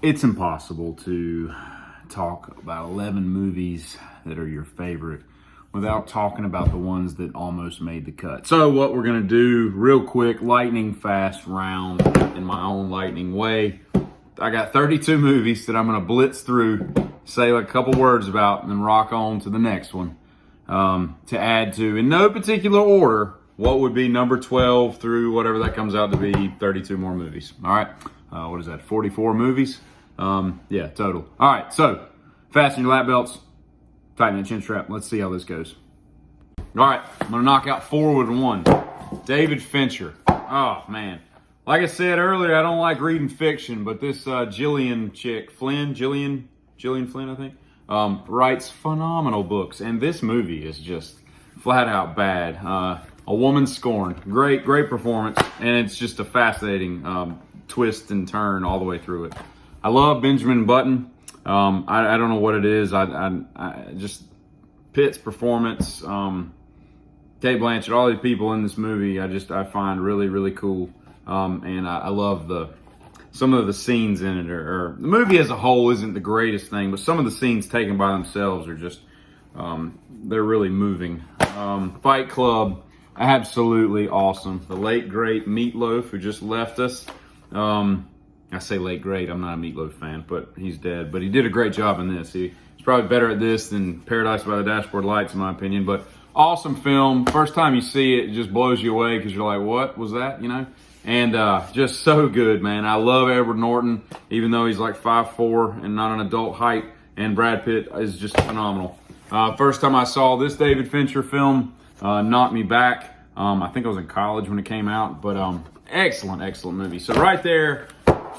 It's impossible to talk about 11 movies that are your favorite without talking about the ones that almost made the cut. So what we're going to do real quick, lightning fast round in my own lightning way. I got 32 movies that I'm going to blitz through, say like a couple words about, and then rock on to the next one. To add to, in no particular order, what would be number 12 through whatever that comes out to be, 32 more movies. All right. What is that, 44 movies? Yeah, total. All right, so fasten your lap belts, tighten that chin strap. Let's see how this goes. All right, I'm going to knock out 4 with 1. David Fincher. Oh, man. Like I said earlier, I don't like reading fiction, but this Gillian Flynn, I think, writes phenomenal books. And this movie is just flat out bad. A Woman Scorned. Great performance. And it's just a fascinating twist and turn all the way through it. I love Benjamin Button. I don't know what it is. I just Pitt's performance, Cate Blanchett, all these people in this movie, I find really cool. And I love some of the scenes in it. Or the movie as a whole isn't the greatest thing, but some of the scenes taken by themselves are just they're really moving. Fight Club, absolutely awesome. The late great Meatloaf, who just left us. I say late great, I'm not a Meatloaf fan, but he's dead. But he did a great job in this. He's probably better at this than Paradise by the Dashboard Lights, in my opinion. But awesome film. First time you see it, it just blows you away because you're like, what was that, you know? And just so good, man. I love Edward Norton, even though he's like 5'4" and not an adult height. And Brad Pitt is just phenomenal. First time I saw this David Fincher film, knocked me back. I think I was in college when it came out, but excellent movie. So right there,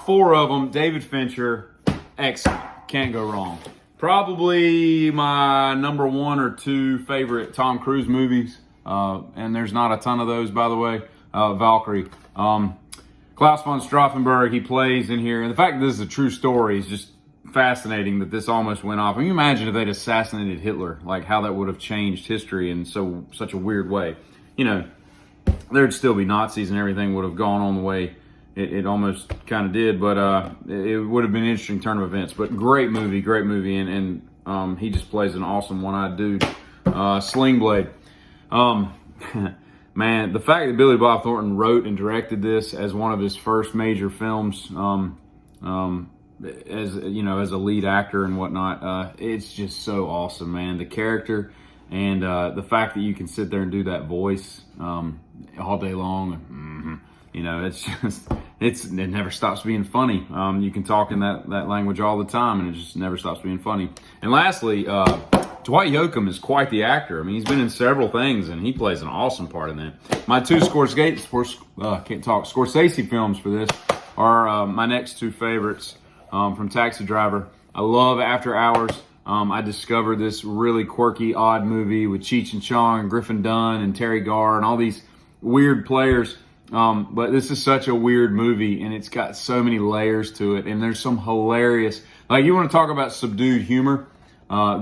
4 of them, David Fincher, excellent. Can't go wrong. Probably my number 1 or 2 favorite Tom Cruise movies, and there's not a ton of those, by the way. Valkyrie. Klaus von Stauffenberg, he plays in here, and the fact that this is a true story is just fascinating that this almost went off. Can you imagine if they'd assassinated Hitler, like how that would have changed history in such a weird way? You know, there'd still be Nazis and everything would have gone on the way it almost kind of did, but it would have been an interesting turn of events. But great movie, and he just plays an awesome one-eyed dude. Sling Blade. Man, the fact that Billy Bob Thornton wrote and directed this as one of his first major films, as you know, as a lead actor and whatnot, it's just so awesome, man. The character and the fact that you can sit there and do that voice all day long, you know, it never stops being funny. You can talk in that language all the time, and it just never stops being funny. And lastly, Dwight Yoakam is quite the actor. I mean, he's been in several things, and he plays an awesome part in that. My 2 Scorsese films for this are my next 2 favorites from Taxi Driver. I love After Hours. I discovered this really quirky, odd movie with Cheech and Chong and Griffin Dunne and Terry Garr and all these weird players. But this is such a weird movie, and it's got so many layers to it, and there's some hilarious, like, you want to talk about subdued humor.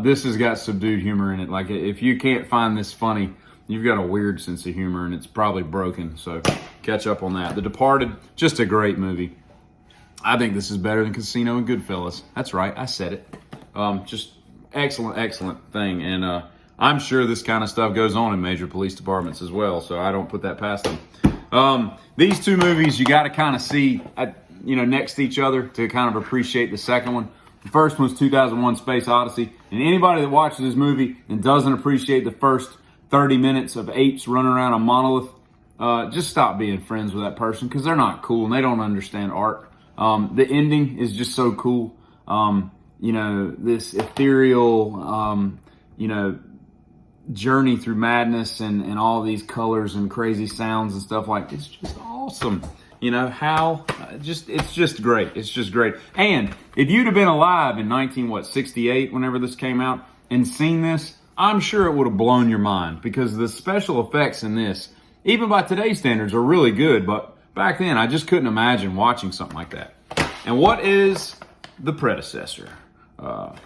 This has got subdued humor in it. Like, if you can't find this funny, you've got a weird sense of humor, and it's probably broken. So catch up on that. The Departed, just a great movie. I think this is better than Casino and Goodfellas. That's right, I said it. Just excellent thing. And I'm sure this kind of stuff goes on in major police departments as well, so I don't put that past them. These 2 movies you got to kind of see, next to each other to kind of appreciate the second one. The first one's 2001: Space Odyssey, and anybody that watches this movie and doesn't appreciate the first 30 minutes of apes running around a monolith, just stop being friends with that person, because they're not cool and they don't understand art. The ending is just so cool. This ethereal, journey through madness and all these colors and crazy sounds and stuff like, it's just awesome. You know, it's just great. It's just great. And if you'd have been alive in 1968, whenever this came out, and seen this, I'm sure it would have blown your mind, because the special effects in this, even by today's standards, are really good. But back then, I just couldn't imagine watching something like that. And what is the predecessor?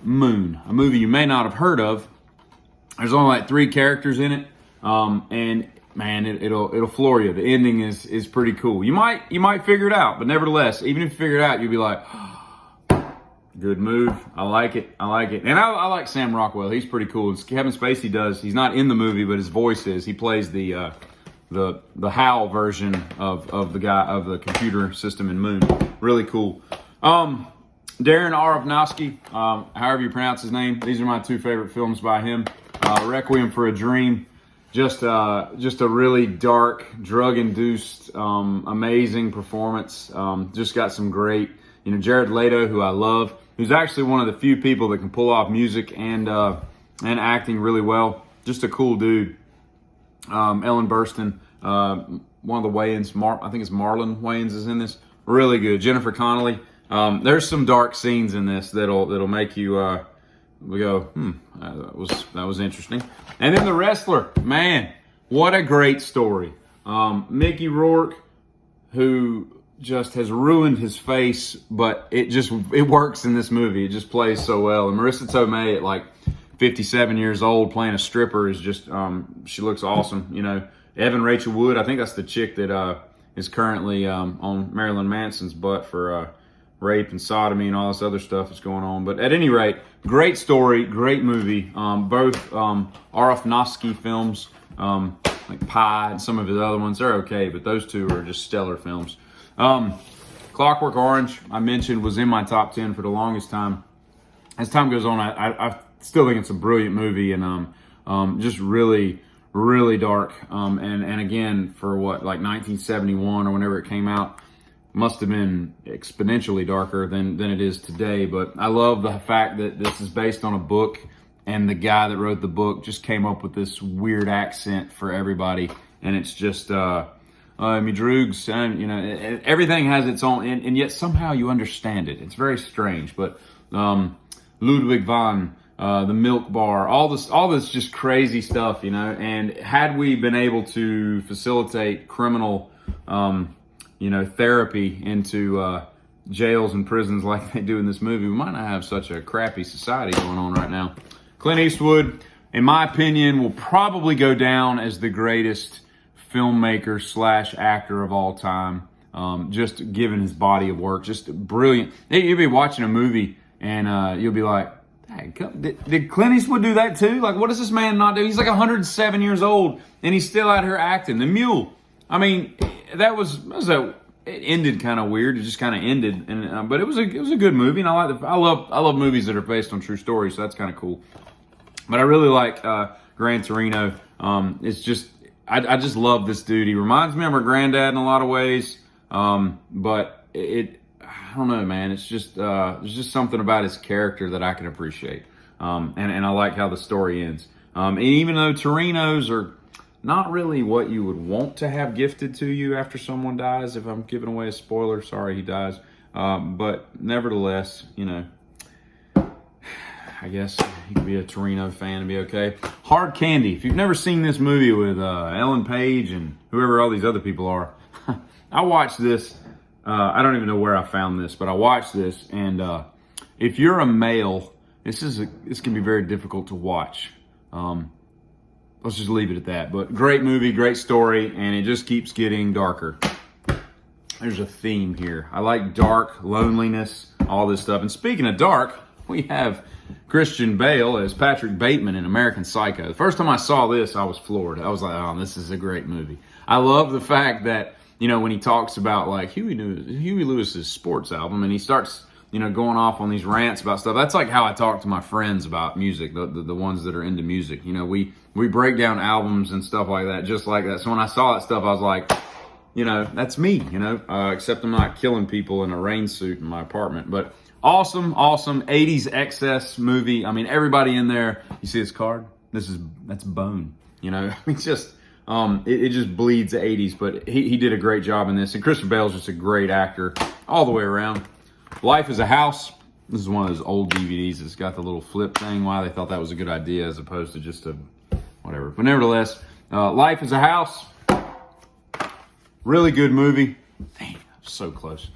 Moon, a movie you may not have heard of. There's only like 3 characters in it, and man, it'll floor you. The ending is pretty cool. You might figure it out, but nevertheless, even if you figure it out, you'll be like, Good move. I like it. I like it. And I like Sam Rockwell. He's pretty cool. Kevin Spacey does. He's not in the movie, but his voice is. He plays the HAL version of the guy of the computer system in Moon. Really cool. Darren Aronofsky, however you pronounce his name. These are my two favorite films by him. Requiem for a Dream. Just a really dark, drug-induced, amazing performance. Just got some great, Jared Leto, who I love, who's actually one of the few people that can pull off music and acting really well. Just a cool dude. Ellen Burstyn, one of the Wayans, I think it's Marlon Wayans is in this. Really good. Jennifer Connelly. There's some dark scenes in this that'll make you go, that was interesting. And then The Wrestler, man, what a great story. Mickey Rourke, who just has ruined his face, but it works in this movie. It just plays so well. And Marissa Tomei at like 57 years old playing a stripper is just, she looks awesome. Evan Rachel Wood, I think that's the chick that is currently on Marilyn Manson's butt for rape and sodomy and all this other stuff that's going on. But at any rate, great story, great movie. Both Aronofsky films, like Pie and some of his other ones, they're okay, but those two are just stellar films. Clockwork Orange, I mentioned, was in my top 10 for the longest time. As time goes on, I still think it's a brilliant movie, and just really, really dark. And again, for what, like 1971 or whenever it came out, must have been exponentially darker than it is today. But I love the fact that this is based on a book, and the guy that wrote the book just came up with this weird accent for everybody, and it's just Midrugs, everything has its own, and yet somehow you understand it. It's very strange. But Ludwig van, the Milk Bar, all this just crazy stuff, And had we been able to facilitate criminal therapy into jails and prisons like they do in this movie, we might not have such a crappy society going on right now. Clint Eastwood, in my opinion, will probably go down as the greatest filmmaker / actor of all time. Just given his body of work, just brilliant. You'll be watching a movie and you'll be like, hey, did Clint Eastwood do that too? Like, what does this man not do? He's like 107 years old and he's still out here acting. The Mule. I mean, it ended kind of weird. It just kind of ended, and but it was a good movie, and I love movies that are based on true stories, so that's kind of cool. But I really like Gran Torino. It's just I just love this dude. He reminds me of my granddad in a lot of ways, but I don't know, man. It's just there's just something about his character that I can appreciate, and I like how the story ends. And even though Torinos are not really what you would want to have gifted to you after someone dies. If I'm giving away a spoiler, sorry, he dies. But nevertheless, I guess you could be a Torino fan and be okay. Hard Candy. If you've never seen this movie with Ellen Page and whoever all these other people are, I watched this. I don't even know where I found this, but I watched this. And if you're a male, this can be very difficult to watch. Let's just leave it at that. But great movie, great story, and it just keeps getting darker. There's a theme here. I like dark, loneliness, all this stuff. And speaking of dark, we have Christian Bale as Patrick Bateman in American Psycho. The first time I saw this, I was floored. I was like, oh, this is a great movie. I love the fact that, when he talks about like Huey Lewis's sports album, and he starts going off on these rants about stuff. That's like how I talk to my friends about music, the ones that are into music. We break down albums and stuff like that, just like that. So when I saw that stuff, I was like, that's me, except I'm not killing people in a rain suit in my apartment. But awesome 80s excess movie. I mean, everybody in there, you see this card? That's bone, It's just, it just bleeds the 80s, but he did a great job in this. And Christian Bale's just a great actor all the way around. Life is a House. This is one of those old DVDs that's got the little flip thing. Why they thought that was a good idea as opposed to just a whatever. But nevertheless, Life is a House. Really good movie. Damn, so close.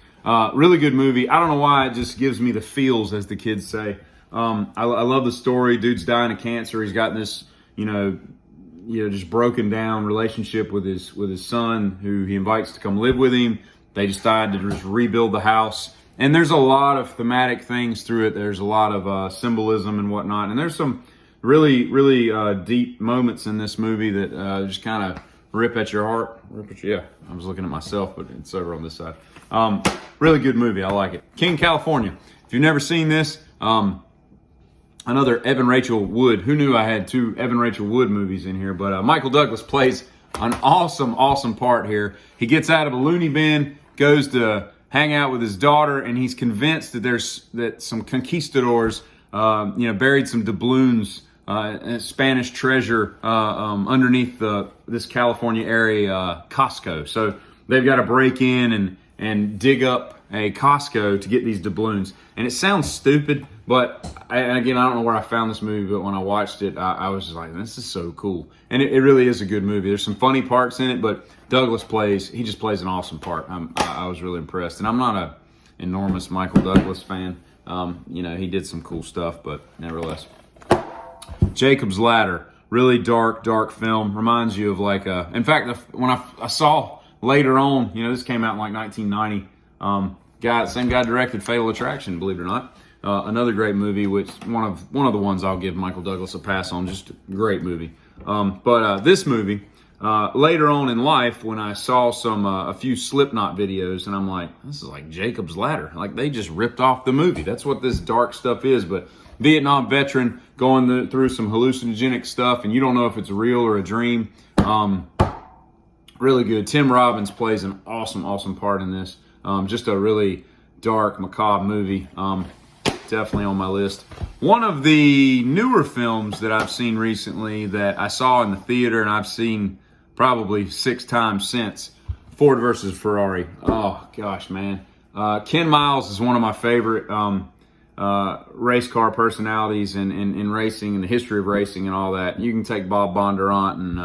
Really good movie. I don't know why it just gives me the feels, as the kids say. I love the story. Dude's dying of cancer. He's got this, just broken down relationship with his son, who he invites to come live with him. They decide to just rebuild the house. And there's a lot of thematic things through it. There's a lot of symbolism and whatnot. And there's some really, really deep moments in this movie that just kind of rip at your heart. Yeah, I was looking at myself, but it's over on this side. Really good movie. I like it. King California. If you've never seen this, another Evan Rachel Wood. Who knew I had two Evan Rachel Wood movies in here? But Michael Douglas plays an awesome, awesome part here. He gets out of a loony bin, goes to hang out with his daughter, and he's convinced that some conquistadors, buried some doubloons, Spanish treasure underneath this California area Costco. So they've got to break in and dig up a Costco to get these doubloons. And it sounds stupid, but again, I don't know where I found this movie, but when I watched it, I was just like, this is so cool. And it really is a good movie. There's some funny parts in it, but Douglas just plays an awesome part. I was really impressed. And I'm not an enormous Michael Douglas fan. He did some cool stuff, but nevertheless. Jacob's Ladder, really dark film. Reminds you of in fact, when I saw later on, this came out in like 1990. Same guy directed Fatal Attraction, believe it or not. Another great movie, which one of the ones I'll give Michael Douglas a pass on. Just a great movie. But this movie, later on in life, when I saw a few Slipknot videos, and I'm like, this is like Jacob's Ladder. Like they just ripped off the movie. That's what this dark stuff is. But Vietnam veteran going through some hallucinogenic stuff, and you don't know if it's real or a dream. Really good. Tim Robbins plays an awesome, awesome part in this. Just a really dark, macabre movie. Definitely on my list. One of the newer films that I've seen recently that I saw in the theater and I've seen probably 6 times since, Ford versus Ferrari. Oh, gosh, man. Ken Miles is one of my favorite race car personalities in racing and the history of racing and all that. You can take Bob Bondurant and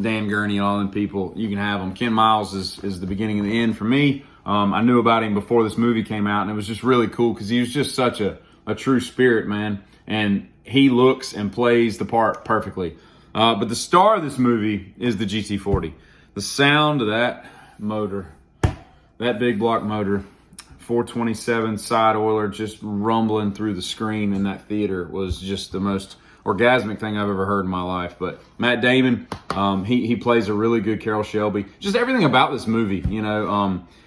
Dan Gurney and all them people. You can have them. Ken Miles is the beginning and the end for me. I knew about him before this movie came out, and it was just really cool because he was just such a true spirit, man. And he looks and plays the part perfectly. But the star of this movie is the GT40. The sound of that motor, that big block motor, 427 side oiler just rumbling through the screen in that theater was just the most orgasmic thing I've ever heard in my life. But Matt Damon, he plays a really good Carroll Shelby. Just everything about this movie,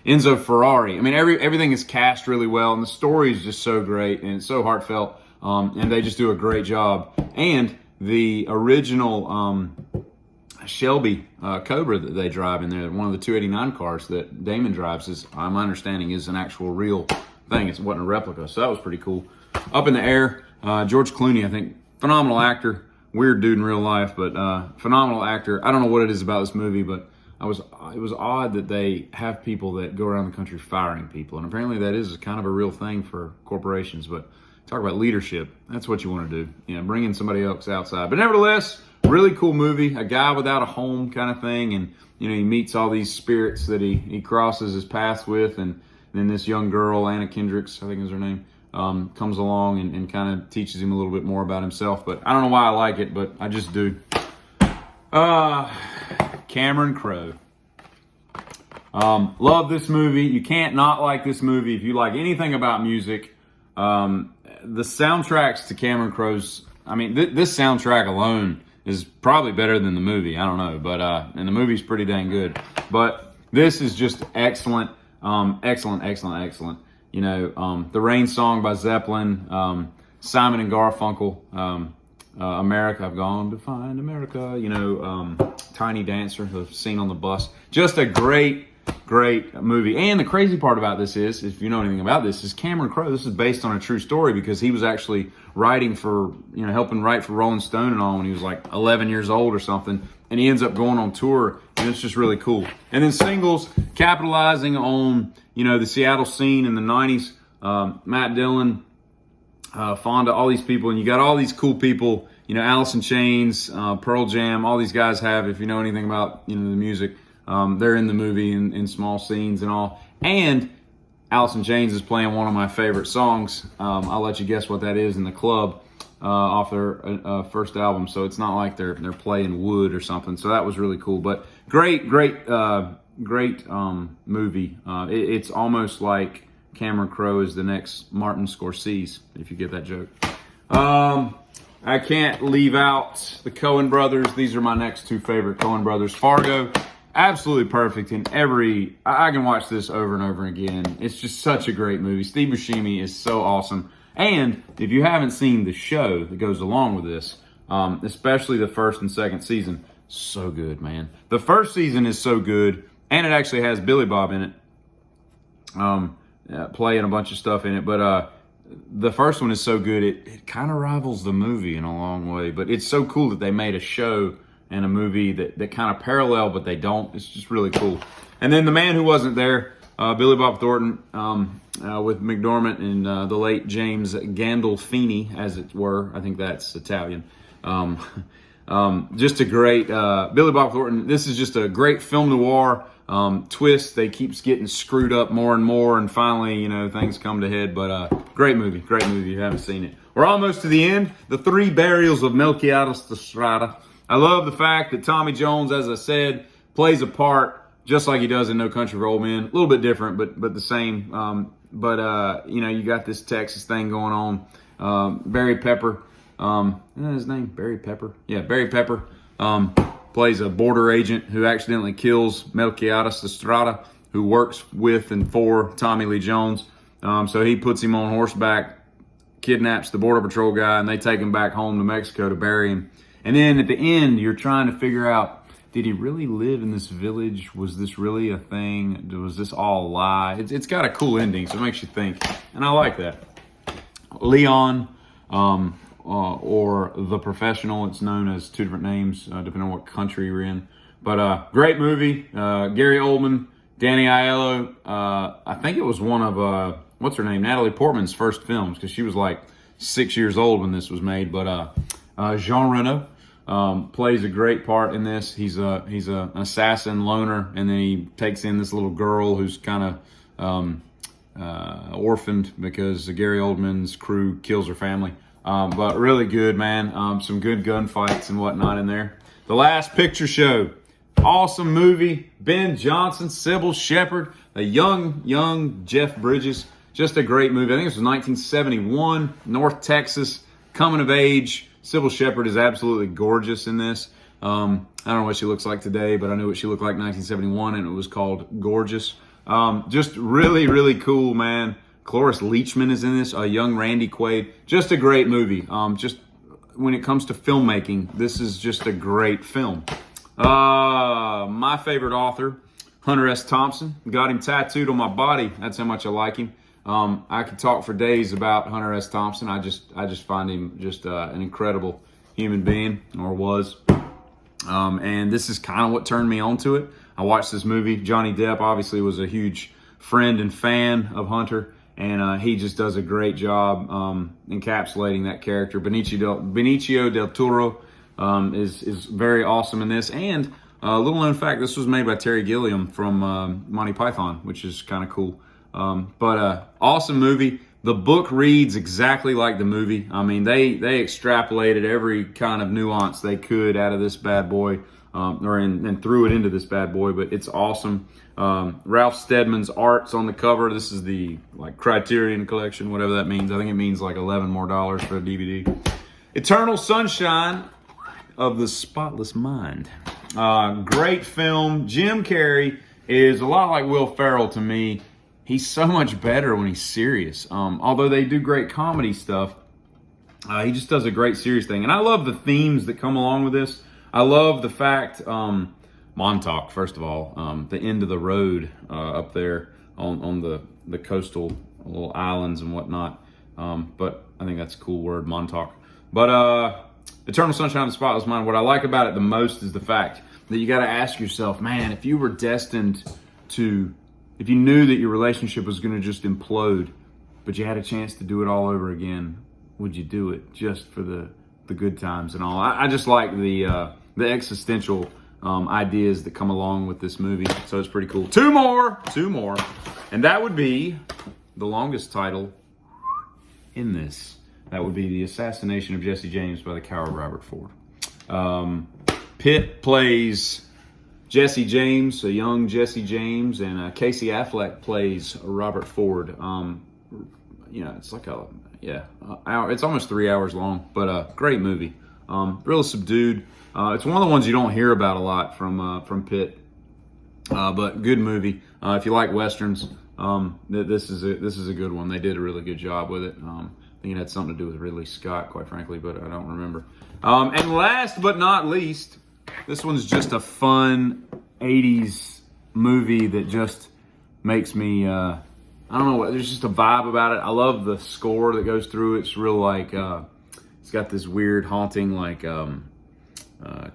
Enzo Ferrari. I mean, everything is cast really well, and the story is just so great and it's so heartfelt. And they just do a great job. And the original Shelby Cobra that they drive in there, one of the 289 cars that Damon drives, is, my understanding, is an actual real thing. It wasn't a replica, so that was pretty cool. Up in the Air, George Clooney, I think, phenomenal actor, weird dude in real life, but phenomenal actor. I don't know what it is about this movie, but it was odd that they have people that go around the country firing people, and apparently that is kind of a real thing for corporations. But talk about leadership, that's what you want to do, bring in somebody else outside. But nevertheless, really cool movie, a guy without a home kind of thing, and he meets all these spirits that he crosses his path with, and then this young girl, Anna Kendricks, I think is her name, comes along and kind of teaches him a little bit more about himself. But I don't know why I like it, but I just do. Cameron Crowe. Love this movie. You can't not like this movie if you like anything about music. The soundtracks to Cameron Crowe's, this soundtrack alone is probably better than the movie. I don't know, but and the movie's pretty dang good. But this is just excellent, excellent. The Rain Song by Zeppelin, Simon and Garfunkel, America, I've gone to find America, Tiny Dancer, the scene on the bus. Just a great movie. And the crazy part about this is, if you know anything about this, is Cameron Crowe, this is based on a true story because he was actually writing for, helping write for Rolling Stone and all when he was like 11 years old or something. And he ends up going on tour, and it's just really cool. And then singles, capitalizing on, the Seattle scene in the 90s, Matt Dillon, Fonda, all these people, and you got all these cool people, Alice in Chains, Pearl Jam, all these guys have, if you know anything about, the music, they're in the movie in small scenes and all. And Alice in Chains is playing one of my favorite songs. I'll let you guess what that is in the club off their first album. So it's not like they're playing wood or something. So that was really cool. But great movie. It's almost like Cameron Crowe is the next Martin Scorsese, if you get that joke. I can't leave out the Coen brothers. These are my next two favorite Coen brothers. Fargo, absolutely perfect in every... I can watch this over and over again. It's just such a great movie. Steve Buscemi is so awesome. And if you haven't seen the show that goes along with this, especially the first and second season, so good, man. The first season is so good, and it actually has Billy Bob in it, playing a bunch of stuff in it. But the first one is so good, it kind of rivals the movie in a long way. But it's so cool that they made a show and a movie that kind of parallel, but they don't. It's just really cool. And then The Man Who Wasn't There, Billy Bob Thornton with McDormand and the late James Gandolfini, as it were. I think that's Italian. Just a great Billy Bob Thornton. This is just a great film noir twist. They keeps getting screwed up more and more, and finally, things come to head. But great movie if you haven't seen it. We're almost to the end. The Three Burials of Melquiades de Strada. I love the fact that Tommy Jones, as I said, plays a part just like he does in No Country for Old Men. A little bit different, but the same. You got this Texas thing going on. Barry Pepper. Isn't that his name? Barry Pepper? Yeah, Barry Pepper plays a border agent who accidentally kills Melquiades de Strada, who works with and for Tommy Lee Jones. So he puts him on horseback, kidnaps the Border Patrol guy, and they take him back home to Mexico to bury him. And then at the end, you're trying to figure out, did he really live in this village? Was this really a thing? Was this all a lie? It's got a cool ending, so it makes you think. And I like that. Leon, or The Professional. It's known as two different names, depending on what country you're in. But great movie. Gary Oldman, Danny Aiello. I think it was one of, what's her name? Natalie Portman's first films, because she was like 6 years old when this was made. But Jean Reno plays a great part in this. He's an assassin loner, and then he takes in this little girl who's kind of orphaned because Gary Oldman's crew kills her family. But really good, man. Some good gunfights and whatnot in there. The Last Picture Show. Awesome movie. Ben Johnson, Sybil Shepherd, a young Jeff Bridges. Just a great movie. I think this was 1971, North Texas, coming of age. Sybil Shepherd is absolutely gorgeous in this. I don't know what she looks like today, but I knew what she looked like in 1971, and it was called Gorgeous. Just really, really cool, man. Cloris Leachman is in this, a young Randy Quaid. Just a great movie. Just when it comes to filmmaking, this is just a great film. My favorite author, Hunter S. Thompson. Got him tattooed on my body. That's how much I like him. I could talk for days about Hunter S. Thompson. I just find him just an incredible human being, or was. And this is kind of what turned me on to it. I watched this movie. Johnny Depp obviously was a huge friend and fan of Hunter. And he just does a great job encapsulating that character. Benicio del Toro is very awesome in this. And a little known fact, this was made by Terry Gilliam from Monty Python, which is kind of cool. Awesome movie. The book reads exactly like the movie. I mean, they extrapolated every kind of nuance they could out of this bad boy, and threw it into this bad boy. But it's awesome. Ralph Steadman's art's on the cover. This is the Criterion Collection, whatever that means. I think it means like $11 more for a DVD. Eternal Sunshine of the Spotless Mind. Great film. Jim Carrey is a lot like Will Ferrell to me. He's so much better when he's serious. Although they do great comedy stuff, he just does a great serious thing. And I love the themes that come along with this. I love the fact, Montauk, first of all, the end of the road up there on the coastal little islands and whatnot. But I think that's a cool word, Montauk. But Eternal Sunshine of the Spotless Mind, what I like about it the most is the fact that you got to ask yourself, man, if you were destined to, if you knew that your relationship was going to just implode, but you had a chance to do it all over again, would you do it just for the good times and all? I just like the existential ideas that come along with this movie. So it's pretty cool. Two more. And that would be the longest title in this. That would be The Assassination of Jesse James by the coward Robert Ford. Pitt plays Jesse James, a young Jesse James, and Casey Affleck plays Robert Ford. It's like hour. It's almost 3 hours long, but great movie. Real subdued. It's one of the ones you don't hear about a lot from Pitt, but good movie. If you like westerns, this is a good one. They did a really good job with it. I think it had something to do with Ridley Scott, quite frankly, but I don't remember. And last but not least, this one's just a fun 80s movie that just makes me, I don't know, there's just a vibe about it. I love the score that goes through it. It's real like, it's got this weird haunting like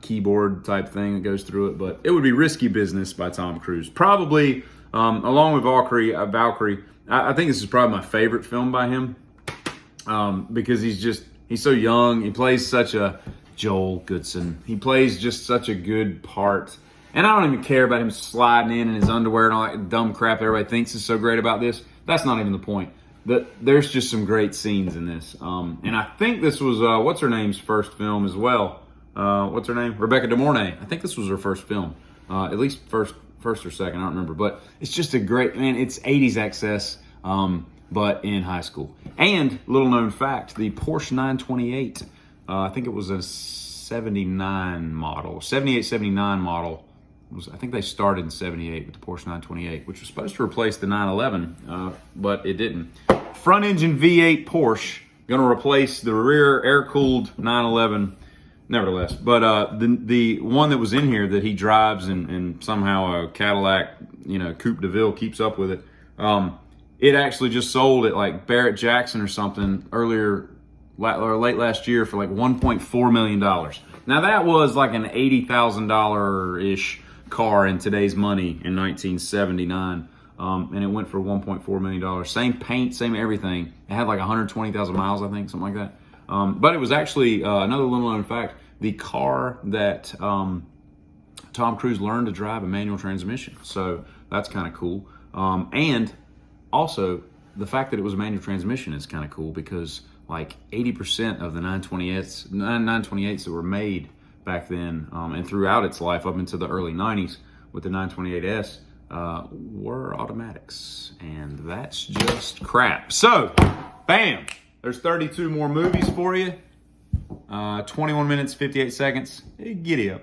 keyboard type thing that goes through it. But it would be Risky Business by Tom Cruise. Probably, along with Valkyrie, I think this is probably my favorite film by him because he's so young. He plays such a Joel Goodson. He plays just such a good part. And I don't even care about him sliding in his underwear and all that dumb crap everybody thinks is so great about this. That's not even the point. There's just some great scenes in this. And I think this was, what's her name's first film as well. What's her name? Rebecca De Mornay. I think this was her first film. At least first or second, I don't remember. But it's just a great, man, it's 80s excess, but in high school. And, little known fact, the Porsche 928, I think it was a 79 model, 78, 79 model. I think they started in 78 with the Porsche 928, which was supposed to replace the 911, but it didn't. Front engine V8 Porsche, going to replace the rear air-cooled 911, nevertheless. But the one that was in here that he drives and somehow a Cadillac, Coupe de Ville keeps up with it, it actually just sold at like Barrett Jackson or something late last year for like $1.4 million. Now that was like an $80,000-ish car in today's money in 1979. And it went for $1.4 million. Same paint, same everything. It had like 120,000 miles, I think, something like that. But it was actually, another little known fact, the car that Tom Cruise learned to drive a manual transmission. So that's kind of cool. And also, the fact that it was a manual transmission is kind of cool because like 80% of the 928s that were made back then and throughout its life up into the early 90s with the 928S were automatics. And that's just crap. So, bam! There's 32 more movies for you. 21 minutes, 58 seconds. Giddy up.